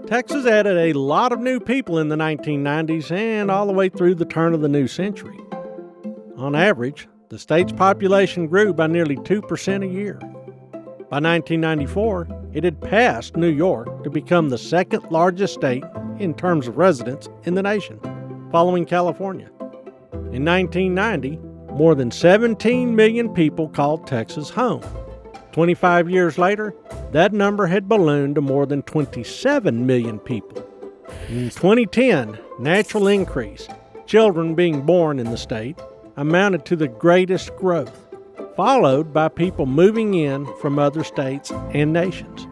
Texas added a lot of new people in the 1990s and all the way through the turn of the new century. On average, the state's population grew by nearly 2% a year. By 1994, it had passed New York to become the second largest state in terms of residents in the nation, following California. In 1990, more than 17 million people called Texas home. 25 years later, that number had ballooned to more than 27 million people. In 2010, natural increase, children being born in the state, amounted to the greatest growth, followed by people moving in from other states and nations.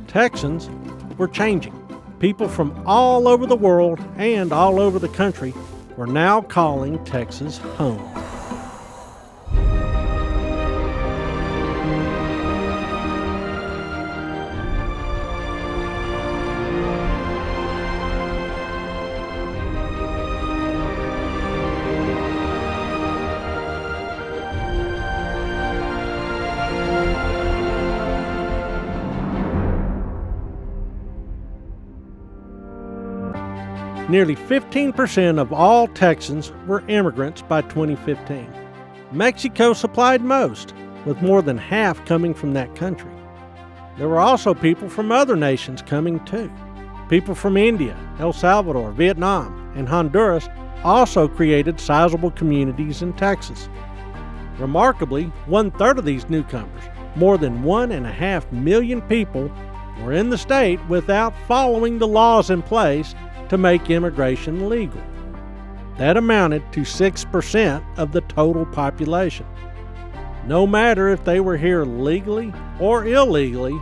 Texans were changing. People from all over the world and all over the country were now calling Texas home. Nearly 15% of all Texans were immigrants by 2015. Mexico supplied most, with more than half coming from that country. There were also people from other nations coming too. People from India, El Salvador, Vietnam, and Honduras also created sizable communities in Texas. Remarkably, 1/3 of these newcomers, more than 1.5 million people, were in the state without following the laws in place to make immigration legal. That amounted to 6% of the total population. No matter if they were here legally or illegally,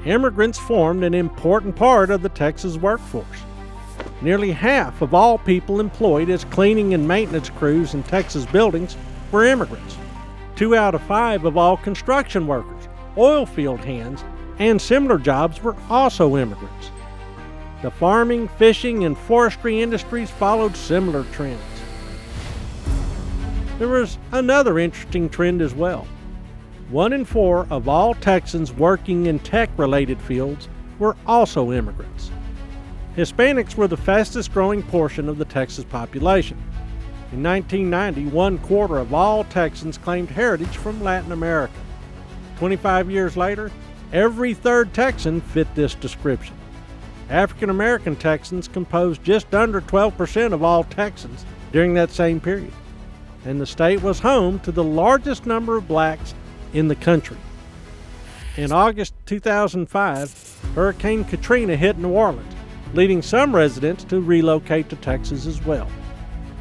immigrants formed an important part of the Texas workforce. Nearly half of all people employed as cleaning and maintenance crews in Texas buildings were immigrants. 2 out of 5 of all construction workers, oil field hands, and similar jobs were also immigrants. The farming, fishing, and forestry industries followed similar trends. There was another interesting trend as well. 1 in 4 of all Texans working in tech-related fields were also immigrants. Hispanics were the fastest growing portion of the Texas population. In 1990, 1/4 of all Texans claimed heritage from Latin America. 25 years later, every 3rd Texan fit this description. African American Texans composed just under 12% of all Texans during that same period, and the state was home to the largest number of blacks in the country. In August 2005, Hurricane Katrina hit New Orleans, leading some residents to relocate to Texas as well.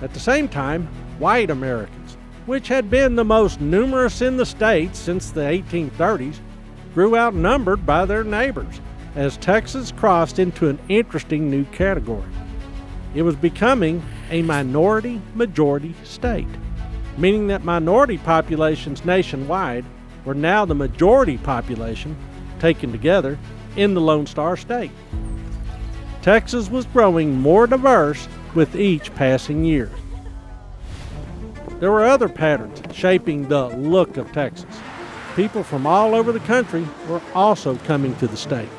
At the same time, white Americans, which had been the most numerous in the state since the 1830s, grew outnumbered by their neighbors as Texas crossed into an interesting new category. It was becoming a minority-majority state, meaning that minority populations nationwide were now the majority population, taken together, in the Lone Star State. Texas was growing more diverse with each passing year. There were other patterns shaping the look of Texas. People from all over the country were also coming to the state.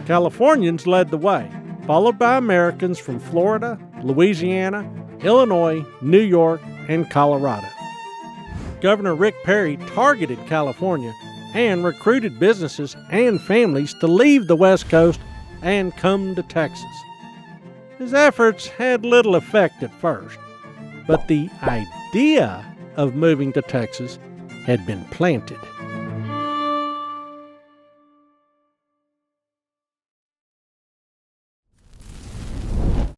Californians led the way, followed by Americans from Florida, Louisiana, Illinois, New York, and Colorado. Governor Rick Perry targeted California and recruited businesses and families to leave the West Coast and come to Texas. His efforts had little effect at first, but the idea of moving to Texas had been planted.